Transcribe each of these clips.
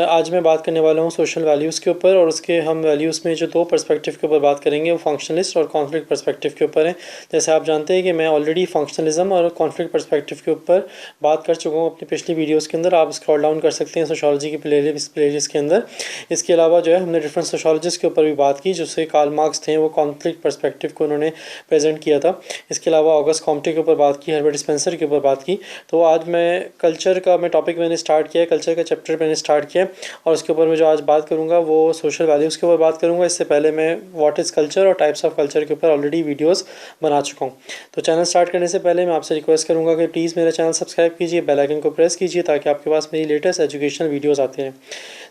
आज मैं बात करने वाला हूँ सोशल वैल्यूज़ के ऊपर और उसके हम वैल्यूज़ में जो दो पर्सपेक्टिव के ऊपर बात करेंगे वो फंक्शनलिस्ट और कॉन्फ्लिक्ट पर्सपेक्टिव के ऊपर है। जैसे आप जानते हैं कि मैं ऑलरेडी फंक्शनलिज्म और कॉन्फ्लिक्ट पर्सपेक्टिव के ऊपर बात कर चुका हूँ अपनी पिछली वीडियोज़ के अंदर। आप स्क्रॉल डाउन कर सकते हैं सोशोलॉजी की प्लेलिस्ट के अंदर। इसके अलावा जो है हमने डिफरेंट सोशोलॉजिस्ट के ऊपर भी बात की, जिससे कार्ल मार्क्स थे वो कॉन्फ्लिक्ट पर्सपेक्टिव को उन्होंने प्रेजेंट किया था। इसके अलावा ऑगस्ट कॉम्टे के ऊपर बात की, हर्बर्ट स्पेंसर के ऊपर बात की। तो आज मैं कल्चर का टॉपिक मैंने स्टार्ट किया है, कल्चर का चैप्टर मैंने स्टार्ट किया और उसके ऊपर मैं जो आज बात करूंगा वो सोशल वैल्यूज़ के ऊपर बात करूंगा। इससे पहले मैं व्हाट इज़ कल्चर और टाइप्स ऑफ कल्चर के ऊपर ऑलरेडी वीडियोस बना चुका हूं। तो चैनल स्टार्ट करने से पहले मैं आपसे रिक्वेस्ट करूंगा कि प्लीज़ मेरा चैनल सब्सक्राइब कीजिए, बेल आइकन को प्रेस कीजिए ताकि आपके पास मेरी लेटेस्ट एजुकेशनल वीडियोज़ आते हैं।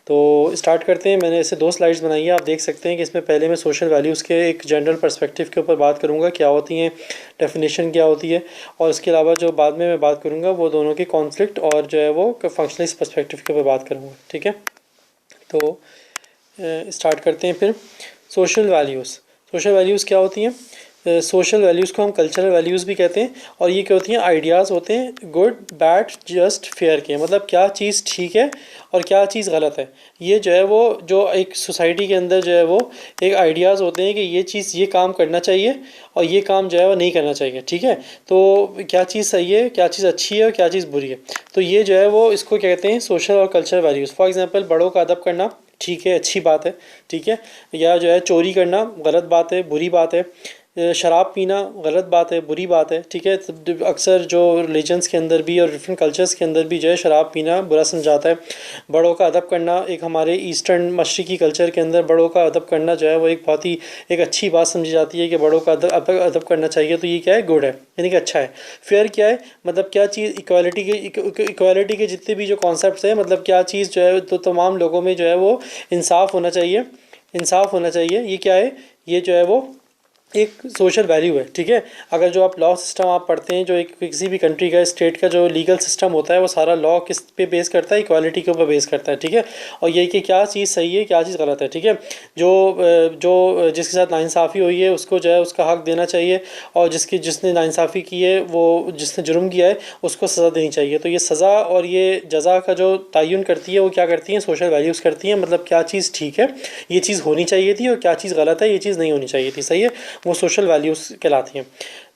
तो स्टार्ट करते हैं। मैंने ऐसे दो स्लाइड्स बनाई है, आप देख सकते हैं कि इसमें पहले मैं सोशल वैल्यूज़ के एक जनरल पर्सपेक्टिव के ऊपर बात करूँगा, क्या होती हैं, डेफिनेशन क्या होती है, और इसके अलावा जो बाद में मैं बात करूँगा वो दोनों के कॉन्फ्लिक्ट और जो है वो फंक्शनलिस्ट पर्सपेक्टिव के ऊपर बात करूँगा। ठीक है, तो स्टार्ट करते हैं फिर। सोशल वैल्यूज़ क्या होती हैं? सोशल वैल्यूज़ को हम कल्चरल वैल्यूज़ भी कहते हैं और ये क्या होती हैं? आइडियाज़ होते हैं गुड बैड जस्ट फेयर के, मतलब क्या चीज़ ठीक है और क्या चीज़ गलत है। ये जो है वो जो एक सोसाइटी के अंदर जो है वो एक आइडियाज़ होते हैं कि ये चीज़ ये काम करना चाहिए और ये काम जो है वो नहीं करना चाहिए। ठीक है, तो क्या चीज़ सही है, क्या चीज़ अच्छी है और क्या चीज़ बुरी है। तो ये जो है वो इसको कहते हैं सोशल और कल्चरल वैल्यूज़। फॉर एग्जांपल, बड़ों का अदब करना ठीक है, अच्छी बात है, ठीक है, या जो है चोरी करना गलत बात है, बुरी बात है, शराब पीना गलत बात है, बुरी बात है। ठीक है, तो अक्सर जो रिलीजन्स के अंदर भी और डिफरेंट कल्चर्स के अंदर भी जो है शराब पीना बुरा समझाता है। बड़ों का अदब करना, एक हमारे ईस्टर्न मशरक़ी कल्चर के अंदर बड़ों का अदब करना जो है वो एक बहुत ही एक अच्छी बात समझी जाती है कि बड़ों का अदब करना चाहिए। तो ये क्या है? गुड है, यानी कि अच्छा है। फेयर क्या है? मतलब क्या चीज़ इक्वालिटी के जितने भी जो कॉन्सेप्ट्स हैं, मतलब क्या चीज़ जो है तो तमाम लोगों में जो है वो इंसाफ होना चाहिए, इंसाफ होना चाहिए। ये क्या है? ये जो है वो एक सोशल वैल्यू है। ठीक है, अगर जो आप लॉ सिस्टम आप पढ़ते हैं, जो एक किसी भी कंट्री का स्टेट का जो लीगल सिस्टम होता है वो सारा लॉ किस पे बेस करता है? इक्वालिटी के ऊपर बेस करता है। ठीक है, और ये कि क्या चीज़ सही है क्या चीज़ गलत है। ठीक है, जो जिसके साथ नाइंसाफ़ी हुई है उसको जो है उसका हक देना चाहिए और जिसने नाइंसाफ़ी की है, वो जिसने जुर्म किया है उसको सज़ा देनी चाहिए। तो ये सज़ा और ये जज़ा का जो तयन करती है वो क्या करती हैं? सोशल वैल्यूज़ करती हैं। मतलब क्या चीज़ ठीक है, ये चीज़ होनी चाहिए थी, और क्या चीज़ गलत है, ये चीज़ नहीं होनी चाहिए थी। सही है, वो सोशल वैल्यूज़ कहलाती हैं।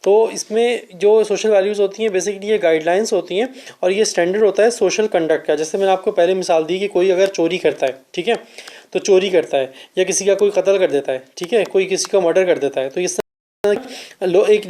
तो इसमें जो सोशल वैल्यूज़ होती हैं बेसिकली ये गाइडलाइंस होती हैं और ये स्टैंडर्ड होता है सोशल कंडक्ट का। जैसे मैंने आपको पहले मिसाल दी कि कोई अगर चोरी करता है, ठीक है, तो चोरी करता है या किसी का कोई कत्ल कर देता है, ठीक है, कोई किसी का मर्डर कर देता है, तो इस एक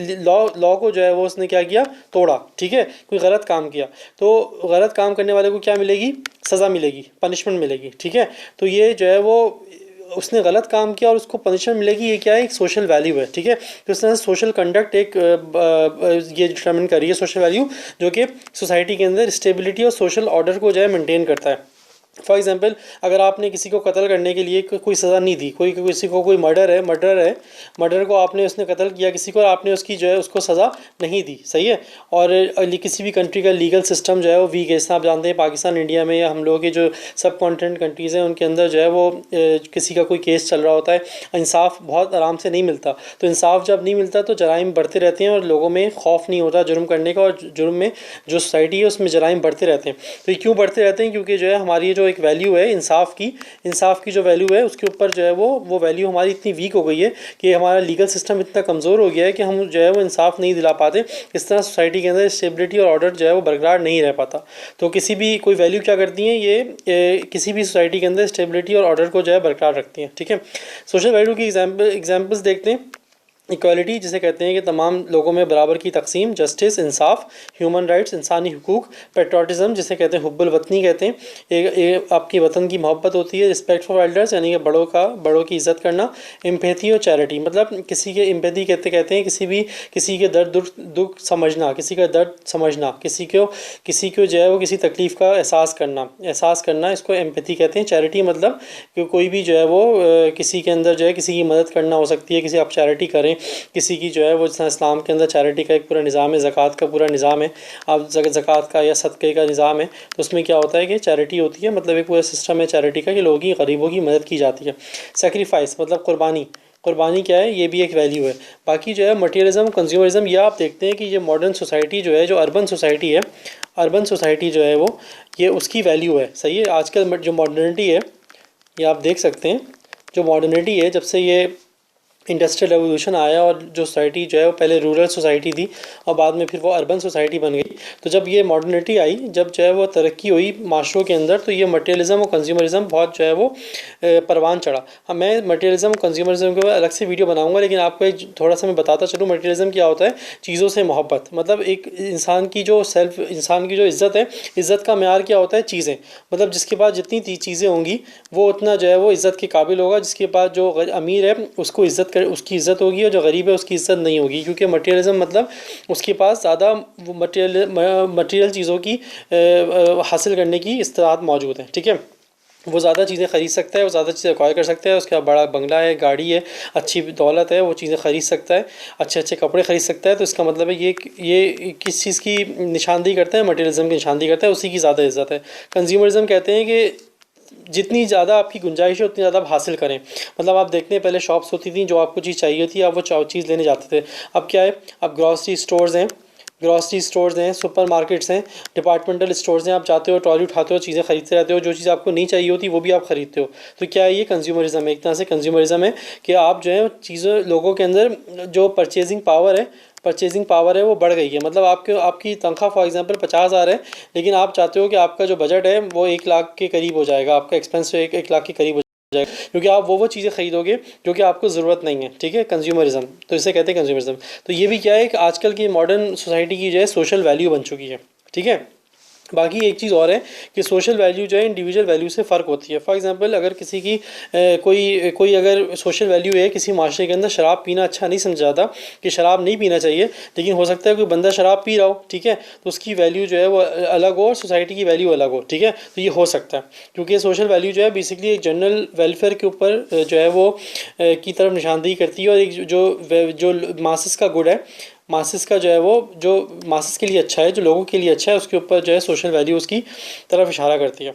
लॉ को जो है वो उसने क्या किया? तोड़ा। ठीक है, कोई गलत काम किया, तो गलत काम करने वाले को क्या मिलेगी? सज़ा मिलेगी, पनिशमेंट मिलेगी। ठीक है, तो ये जो है वो उसने गलत काम किया और उसको पनिशमेंट मिलेगी। ये क्या है? एक सोशल वैल्यू है। ठीक है, तो इस तरह से सोशल कंडक्ट एक ये डिटरमिन कर रही है सोशल वैल्यू, जो कि सोसाइटी के अंदर स्टेबिलिटी और सोशल ऑर्डर को जो है मेंटेन करता है। फॉर एग्जांपल, अगर आपने किसी को कत्ल करने के लिए कोई सज़ा नहीं दी, किसी को कोई मर्डर को आपने उसने कत्ल किया किसी को और आपने उसकी जो है उसको सज़ा नहीं दी, सही है, और किसी भी कंट्री का लीगल सिस्टम जो है वो वीक है। जैसे आप जानते हैं पाकिस्तान, इंडिया में या हम लोग के जो सब कॉन्टिनेंट कंट्रीज़ हैं उनके अंदर जो है वो किसी का कोई केस चल रहा होता है, इंसाफ बहुत आराम से नहीं मिलता। तो इंसाफ जब नहीं मिलता तो जराइम बढ़ते रहते हैं और लोगों में खौफ नहीं होता जुर्म करने का, और जुर्म में जो सोसाइटी है उसमें जराइम बढ़ते रहते हैं। तो ये क्यों बढ़ते रहते हैं? क्योंकि जो है हमारी जो एक वैल्यू है इंसाफ की जो वैल्यू है उसके ऊपर जो है वो वैल्यू हमारी इतनी वीक हो गई है कि हमारा लीगल सिस्टम इतना कमज़ोर हो गया है कि हम जो है वो इंसाफ नहीं दिला पाते। इस तरह सोसाइटी के अंदर स्टेबिलिटी और ऑर्डर जो है वो बरकरार नहीं रह पाता। तो किसी भी कोई वैल्यू क्या करती हैं, ये किसी भी सोसाइटी के अंदर स्टेबिलिटी और ऑर्डर को जो है बरकरार रखती हैं। ठीक है, सोशल वैल्यू की एग्जाम्पल्स देखते हैं। इक्वालिटी जिसे कहते हैं कि तमाम लोगों में बराबर की तकसीम, जस्टिस इंसाफ, ह्यूमन राइट्स इंसानी हुकूक, पेट्रोटिज़म जिसे कहते हैं हुब्बुल वतनी कहते हैं, एक आपकी वतन की मोहब्बत होती है, रिस्पेक्ट फॉर एल्डर्स यानी कि बड़ों की इज़्ज़त करना, एम्पैथी और चैरिटी मतलब किसी के एम्पैथी कहते हैं किसी के दर्द दुख समझना, किसी का दर्द समझना, किसी को जो है वो किसी तकलीफ़ का एहसास करना, इसको एम्पैथी कहते हैं। चैरिटी मतलब कि कोई भी जो है वो किसी के अंदर जो है किसी की मदद करना हो सकती है, किसी आप चैरिटी करें किसी की जो है वो, जिस इस्लाम के अंदर चैरिटी का एक पूरा निज़ाम है, ज़कात का पूरा निज़ाम है, आप ज़कात का या सदक़े का निज़ाम है, तो उसमें क्या होता है कि चैरिटी होती है, मतलब एक पूरा सिस्टम है चैरिटी का कि लोगों की गरीबों की मदद की जाती है। सेक्रीफाइस मतलब कुर्बानी क्या है? ये भी एक वैल्यू है। बाकी जो है मटीरियलिज्म कंज्यूमरिज्म, ये आप देखते हैं कि ये मॉडर्न सोसाइटी जो है, जो अर्बन सोसाइटी है, अर्बन सोसाइटी जो है वो ये उसकी वैल्यू है, सही है। आजकल जो मॉडर्निटी है ये आप देख सकते हैं, जो मॉडर्निटी है जब से ये इंडस्ट्रियल रेवोल्यूशन आया और जो सोसाइटी जो है वो पहले रूरल सोसाइटी थी और बाद में फिर वो अर्बन सोसाइटी बन गई। तो जब ये मॉडर्निटी आई, जब जो है वो तरक्की हुई माशरों के अंदर, तो ये मटेरियलिज्म और कंज्यूमरिज्म बहुत जो है वो परवान चढ़ा। हाँ, मैं मटेरियलिज्म और कंज्यूमरिज्म के ऊपर अलग से वीडियो बनाऊंगा, लेकिन आपको एक थोड़ा सा मैं बताता चलूँ मटेरियलिज्म क्या होता है। चीज़ों से मोहब्बत, मतलब एक इंसान की जो इंसान की जो इज़्ज़त है, इज़्ज़त का म्यार क्या होता है, चीज़ें। मतलब जिसके पास जितनी चीज़ें होंगी वो उतना जो है वो इज़्ज़त के काबिल होगा। जिसके पास जो अमीर है उसको उसकी इज़्ज़त होगी, और जो गरीब है उसकी इज़्ज़त नहीं होगी, क्योंकि मटेरियलिज्म मतलब उसके पास ज़्यादा वो मटेरियल चीज़ों की हासिल करने की इस्तात मौजूद है, ठीक है। वो ज़्यादा चीज़ें ख़रीद सकता है, वो ज़्यादा चीज़ें एक्वायर कर सकता है, उसका बड़ा बंगला है, गाड़ी है, अच्छी दौलत है, वो चीज़ें ख़रीद सकता है, अच्छे अच्छे कपड़े ख़रीद सकता है। तो इसका मतलब है ये किस चीज़ की निशानदेही करता है, मटेरियलिज्म की निशानदेही करता है, उसी की ज़्यादा इज़्ज़त है। कंज्यूमरिज्म कहते हैं कि जितनी ज़्यादा आपकी गुंजाइश है उतनी ज़्यादा आप हासिल करें। मतलब आप देखते हैं पहले शॉप्स होती थी, जो आपको चीज़ चाहिए थी आप वो चीज़ लेने जाते थे। अब क्या है, अब ग्रॉसरी स्टोर्स हैं, सुपर मार्केट्स हैं, डिपार्टमेंटल स्टोर्स हैं। आप जाते हो, ट्रॉली उठाते हो, चीज़ें खरीदते रहते हो, जो चीज़ आपको नहीं चाहिए होती वो भी आप खरीदते हो। तो क्या है, ये कंज्यूमरिज्म है, एक तरह से कंज्यूमरिज्म है कि आप जो है चीज़ें, लोगों के अंदर जो परचेजिंग पावर है वो बढ़ गई है। मतलब आपकी तनख्वाह फॉर एग्जांपल 50,000 है, लेकिन आप चाहते हो कि आपका जो बजट है वो 1 लाख के करीब हो जाएगा, आपका एक्सपेंस एक लाख के करीब हो जाएगा, क्योंकि आप वो चीज़ें खरीदोगे जो कि आपको ज़रूरत नहीं है, ठीक है। कंज्यूमरिज्म, तो इसे कहते हैं कंज्यूमरिज्म। तो ये भी क्या है कि आजकल की मॉडर्न सोसाइटी की जो है सोशल वैल्यू बन चुकी है, ठीक है। बाकी एक चीज़ और है कि सोशल वैल्यू जो है इंडिविजुअल वैल्यू से फ़र्क होती है। फॉर एग्जांपल अगर किसी की कोई कोई अगर सोशल वैल्यू है, किसी माशरे के अंदर शराब पीना अच्छा नहीं समझा जाता कि शराब नहीं पीना चाहिए, लेकिन हो सकता है कोई बंदा शराब पी रहा हो, ठीक है, तो उसकी वैल्यू जो है वो अलग हो और सोसाइटी की वैल्यू अलग हो, ठीक है। तो ये हो सकता है, क्योंकि सोशल वैल्यू जो है बेसिकली एक जनरल वेलफेयर के ऊपर जो है वो की तरफ निशानदेही करती है, और एक जो मासेस का गुड है, मासिस का जो है वो जो मासिस के लिए अच्छा है, जो लोगों के लिए अच्छा है, उसके ऊपर जो है सोशल वैल्यू उसकी तरफ इशारा करती है।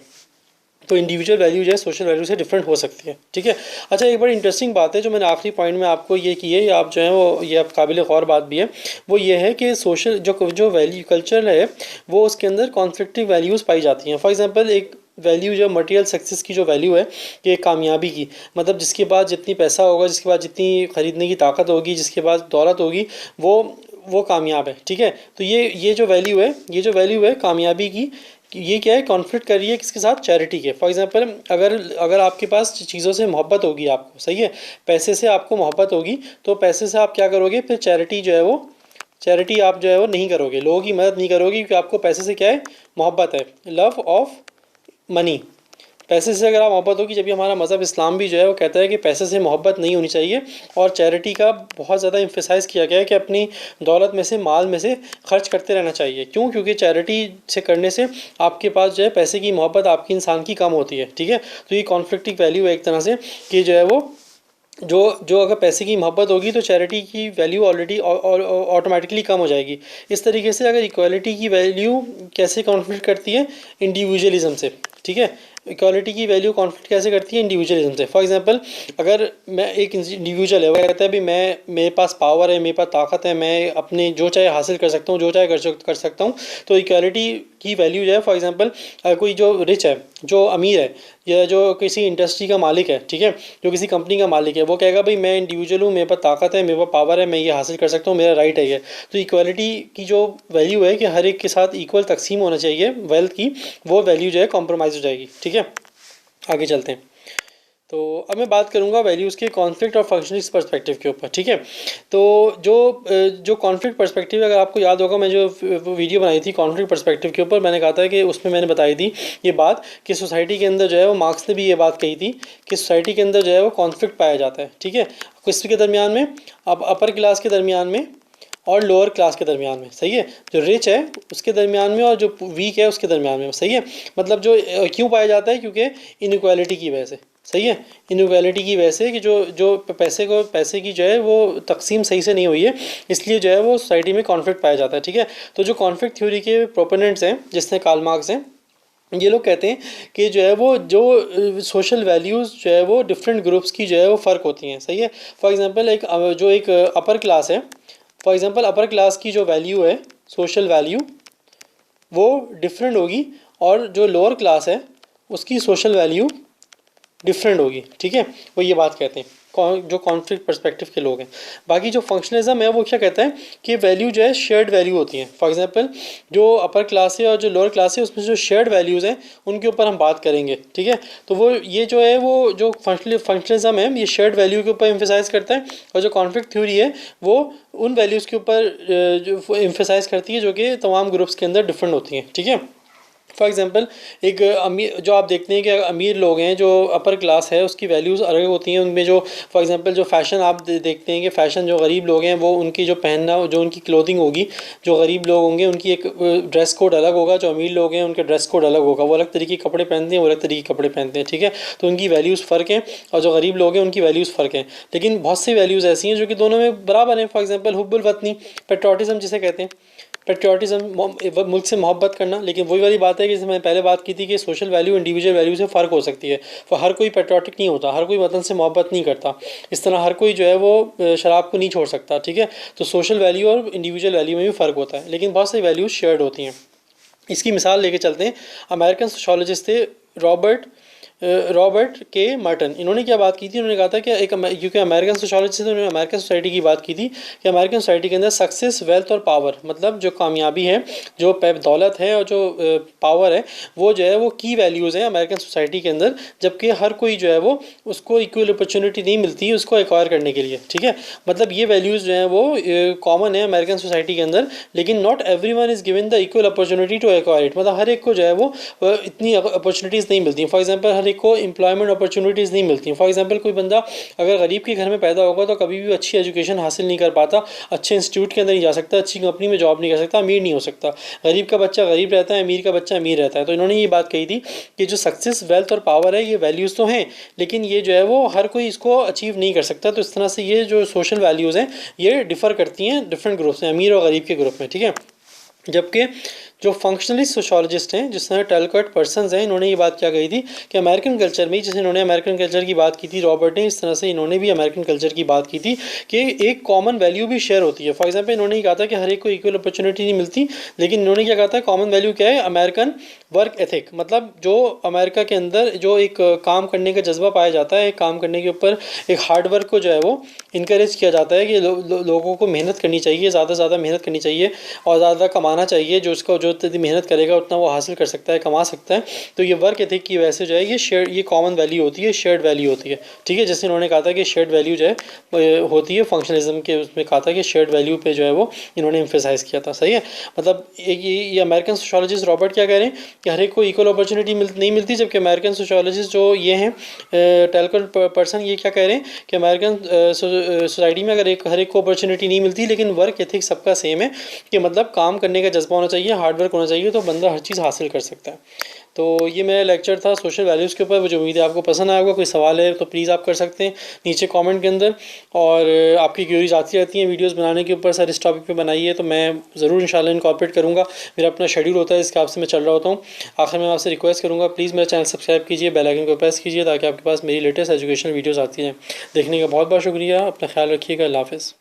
तो इंडिविजुअल वैल्यू जो है सोशल वैल्यू से डिफरेंट हो सकती है, ठीक है। अच्छा, एक बड़ी इंटरेस्टिंग बात है जो मैंने आखिरी पॉइंट में आपको ये की है, आप जो है वो ये आप काबिल गौर बात भी है, वो ये है कि सोशल जो वैल्यू कल्चर है वो उसके अंदर कॉन्फ्लिक्टिव वैल्यूज़ पाई जाती हैं। फॉर एग्जांपल एक वैल्यू जो मटेरियल सक्सेस की जो वैल्यू है कि कामयाबी की, मतलब जिसके पास जितनी पैसा होगा, जिसके पास जितनी ख़रीदने की ताकत होगी, जिसके पास दौलत होगी, वो कामयाब है, ठीक है। तो ये जो वैल्यू है कामयाबी की, ये क्या है, कॉन्फ्लिक्ट कर रही है किसके साथ, चैरिटी के। फॉर एग्जांपल अगर अगर आपके पास चीज़ों से मोहब्बत होगी, आपको सही है, पैसे से आपको मोहब्बत होगी, तो पैसे से आप क्या करोगे, फिर चैरिटी जो है वो चैरिटी आप जो है वो नहीं करोगे, लोगों की मदद नहीं करोगे, क्योंकि आपको पैसे से क्या है, मोहब्बत है, लव ऑफ मनी। पैसे से अगर आप मोहब्बत होगी, जब भी हमारा मज़हब इस्लाम भी जो है वो कहता है कि पैसे से मोहब्बत नहीं होनी चाहिए, और चैरिटी का बहुत ज़्यादा एम्फेसाइज़ किया गया है कि अपनी दौलत में से, माल में से खर्च करते रहना चाहिए। क्यों? क्योंकि चैरिटी से करने से आपके पास जो है पैसे की मोहब्बत आपकी इंसान की कम होती है, ठीक है। तो ये कॉन्फ्लिक्टिव वैल्यू है एक तरह से कि जो है वो जो जो अगर पैसे की मोहब्बत होगी तो चैरिटी की वैल्यू ऑलरेडी ऑटोमेटिकली कम हो जाएगी। इस तरीके से अगर इक्वालिटी की वैल्यू कैसे कॉन्फ्लिक्ट करती है, इंडिविजुअलिज्म से, ठीक है। इक्वालिटी की वैल्यू कॉन्फ्लिक्ट कैसे करती है, इंडिविजुअलिज्म से। फॉर एग्जांपल अगर मैं एक इंडिविजुअल है, वो कहता है भी मेरे पास पावर है, मेरे पास ताकत है, मैं अपने जो चाहे हासिल कर सकता हूँ, जो चाहे कर सकता हूँ, तो इक्वालिटी की वैल्यू जो है, फॉर एग्जांपल कोई जो रिच है, जो अमीर है, या जो किसी इंडस्ट्री का मालिक है, ठीक है, जो किसी कंपनी का मालिक है, वो कहेगा भाई मैं इंडिविजुअल हूँ, मेरे पास ताकत है, मेरे पास पावर है, मैं ये हासिल कर सकता हूँ, मेरा राइट है ये। तो इक्वालिटी की जो वैल्यू है कि हर एक के साथ इक्वल तकसीम होना चाहिए वेल्थ की, वो वैल्यू जो है कॉम्प्रोमाइज़ हो जाएगी, ठीक है। आगे चलते हैं। तो अब मैं बात करूंगा वैल्यूज़ के कॉन्फ्लिक्ट और फंक्शनलिस्ट पर्सपेक्टिव के ऊपर, ठीक है। तो जो कॉन्फ्लिक्ट पर्सपेक्टिव, अगर आपको याद होगा, मैं जो वीडियो बनाई थी कॉन्फ्लिक्ट पर्सपेक्टिव के ऊपर, मैंने कहा था कि उसमें मैंने बताई थी ये बात कि सोसाइटी के अंदर जो है वो, मार्क्स ने भी ये बात कही थी कि सोसाइटी के अंदर जो है वो कॉन्फ्लिक्ट पाया जाता है, ठीक है। किसके दरमियान में, अब अपर क्लास के दरमियान में और लोअर क्लास के दरमियान में, सही है। जो रिच है उसके दरमियान में और जो वीक है उसके दरमियान में, सही है। मतलब जो क्यों पाया जाता है, क्योंकि इनइक्वालिटी की वजह से, सही है। इनइक्वालिटी की वजह से कि जो पैसे की जो है वो तकसीम सही से नहीं हुई है, इसलिए जो है वो सोसाइटी में कॉन्फ्लिक्ट पाया जाता है, ठीक है। तो जो कॉन्फ्लिक्ट थ्योरी के प्रोपोनेंट्स हैं, जिसमें कार्ल मार्क्स हैं, ये लोग कहते हैं कि जो है वो जो सोशल वैल्यूज़ जो है वो डिफरेंट ग्रुप्स की जो है वो फ़र्क होती हैं, सही है। फॉर एग्जांपल एक अपर क्लास है, फॉर एग्जांपल अपर क्लास की जो वैल्यू है, सोशल वैल्यू, वो डिफरेंट होगी, और जो लोअर क्लास है उसकी सोशल वैल्यू डिफरेंट होगी। ठीक है, वो ये बात कहते हैं जो कॉन्फ्लिक्ट पर्सपेक्टिव के लोग हैं। बाकी जो फंक्शनलिज्म है वो क्या कहता है कि वैल्यू जो है शेयर्ड वैल्यू होती है। फॉर एग्जांपल जो अपर क्लास है और जो लोअर क्लास है उसमें जो शेयर्ड वैल्यूज़ हैं उनके ऊपर हम बात करेंगे। ठीक है, तो वो ये जो है वो जो फंक्शनलिज्म है ये शेयर्ड वैल्यू के ऊपर एम्फेसाइज करता है, और जो कॉन्फ्लिक्ट थ्योरी है वो उन वैल्यूज़ के ऊपर जो एम्फेसाइज करती है जो कि तमाम ग्रुप्स के अंदर डिफरेंट होती हैं। ठीक है, फॉर एग्जांपल एक अमीर, जो आप देखते हैं कि अमीर लोग हैं जो अपर क्लास है उसकी वैल्यूज़ अलग होती हैं उनमें। जो फॉर एग्जांपल जो फैशन आप देखते हैं कि फ़ैशन जो गरीब लोग हैं वो उनकी जो पहनना जो उनकी क्लोथिंग होगी, जो गरीब लोग होंगे उनकी एक ड्रेस कोड अलग होगा, जो अमीर लोग हैं उनका ड्रेस कोड अलग होगा। वो अलग तरीके के कपड़े पहनते हैं, वो अलग तरीके के कपड़े पहनते हैं। ठीक है, तो उनकी वैल्यूज़ फ़र्क हैं, और जो गरीब लोग हैं उनकी वैल्यूज़ फ़र्क हैं। लेकिन बहुत सी वैल्यूज़ ऐसी हैं जो कि दोनों में बराबर हैं। फॉर एग्जाम्पल हुब्बुल वतनी, पेट्रोटिज़म जिसे कहते हैं, पेट्रियाटिज्म मुल्क से मोहब्बत करना। लेकिन वही वाली बात है कि जैसे मैंने पहले बात की थी कि सोशल वैल्यू इंडिविजुअल वैल्यू से फ़र्क हो सकती है। तो हर कोई पेट्रियाटिक नहीं होता, हर कोई वतन से मोहब्बत नहीं करता। इस तरह हर कोई जो है वो शराब को नहीं छोड़ सकता। ठीक है, तो सोशल वैल्यू और इंडिविजुअल वैल्यू में भी फ़र्क होता है, लेकिन बहुत सारी वैल्यूज़ शेयर्ड होती हैं। इसकी मिसाल लेके चलते हैं। अमेरिकन सोशोलॉजिस्ट थे रॉबर्ट के मर्टन। इन्होंने क्या बात की थी, उन्होंने कहा था कि क्योंकि अमेरिकन सोशोलॉजिस्ट थे, उन्होंने अमेरिकन सोसाइटी की बात की थी कि अमेरिकन सोसाइटी के अंदर सक्सेस, वेल्थ और पावर, मतलब जो कामयाबी है, जो दौलत है और जो पावर है, वो जो है वो की वैल्यूज़ हैं अमेरिकन सोसाइटी के अंदर। जबकि हर कोई जो है वो उसको इक्वल अपॉर्चुनिटी नहीं मिलती उसको एक्वायर करने के लिए। ठीक है, मतलब ये वैल्यूज़ जो हैं वो कॉमन है अमेरिकन सोसाइटी के अंदर, लेकिन not every one is given the equal opportunity to acquire it. मतलब हर एक को जो है वो इतनी अपॉर्चुनिटीज़ नहीं मिलती। फॉर एग्जाम्पल हर एक को एम्प्लॉयमेंट अपॉर्चुनिटीज़ नहीं मिलती। फॉर एग्जाम्पल कोई बंदा अगर गरीब के घर में पैदा होगा तो कभी भी अच्छी एजुकेशन हासिल नहीं कर पाता, अच्छे इंस्टीट्यूट के अंदर नहीं जा सकता, अच्छी कंपनी में जॉब नहीं कर सकता, अमीर नहीं हो सकता। गरीब का बच्चा गरीब रहता है, अमीर का बच्चा अमीर रहता है। तो इन्होंने ये बात कही थी कि जो सक्सेस, वेल्थ और पावर है ये वैल्यूज़ तो हैं, लेकिन ये जो है वो हर कोई इसको अचीव नहीं कर सकता। तो इस तरह से ये जो सोशल वैल्यूज़ हैं ये डिफ़र करती हैं डिफरेंट ग्रुप्स में, अमीर और गरीब के ग्रुप में। ठीक है, जबकि जो फंक्शनलिस्ट सोशोलॉजिस्ट हैं, जिस तरह टैलकट पर्सनस हैं, इन्होंने ये बात क्या कही थी कि अमेरिकन कल्चर में, जैसे इन्होंने अमेरिकन कल्चर की बात की थी रॉबर्ट ने, इस तरह से इन्होंने भी अमेरिकन कल्चर की बात की थी कि एक कॉमन वैल्यू भी शेयर होती है। फॉर एग्जाम्पल इन्होंने ये कहा था कि हर एक को इक्वल अपॉर्चुनिटी नहीं मिलती, लेकिन इन्होंने क्या कहा था कॉमन वैल्यू क्या है, अमेरिकन वर्क एथिक। मतलब जो अमेरिका के अंदर जो एक काम करने का जज्बा पाया जाता है, काम करने के ऊपर एक हार्ड वर्क को जो है वो इनक्रेज किया जाता है कि लोगों को मेहनत करनी चाहिए, ज़्यादा से ज़्यादा मेहनत करनी चाहिए और ज़्यादा कमाना चाहिए। जो उसको जो मेहनत करेगा उतना वो हासिल कर सकता है, कमा सकता है। तो ये वर्क एथिक की वजह से जो है ये कॉमन वैल्यू होती है, शेयर्ड वैल्यू होती है। ठीक है, जैसे इन्होंने कहा था कि शेयर्ड वैल्यू जो है होती है, फंक्शनलिज्म के उसमें कहा था कि शेयर्ड वैल्यू पे जो है वो इन्होंने एम्फेसाइज किया था। सही है, मतलब ये अमेरिकन सोशोलॉजिस्ट रॉबर्ट क्या कह रहे हैं कि हर एक को इक्वल अपॉर्चुनिटी नहीं मिलती, जबकि अमेरिकन सोशोलॉजिस्ट जो ये हैं टेलकट पर्सन, ये क्या कह रहे हैं कि अमेरिकन सोसाइटी में अगर हर एक को अपॉर्चुनिटी नहीं मिलती, लेकिन वर्क एथिक सबका सेम है कि मतलब काम करने का जज्बा होना चाहिए, हार्डवर्क होना चाहिए, तो बंदा हर चीज़ हासिल कर सकता है। तो ये मेरा लेक्चर था सोशल वैल्यूज़ के ऊपर। मुझे उम्मीद है आपको पसंद आया होगा। कोई सवाल है तो प्लीज़ आप कर सकते हैं नीचे कमेंट के अंदर, और आपकी क्यूरीज आती रहती हैं वीडियोस बनाने के ऊपर। सर इस टॉपिक पे बनाइए, तो मैं ज़रूर इंशाल्लाह इनकॉर्पोरेट करूँगा। मेरा अपना शेड्यूल होता है, इसके हिसाब से मैं चल रहा होता हूँ। आखिर में आपसे रिक्वेस्ट करूँगा प्लीज़ मेरा चैनल सब्सक्राइब कीजिए, बेल आइकन को प्रेस कीजिए, ताकि आपके पास मेरी लेटेस्ट एजुकेशनल वीडियोज़ आती हैं। देखने का बहुत बहुत शुक्रिया, अपना ख्याल रखिएगा, अल्लाह हाफ़िज़।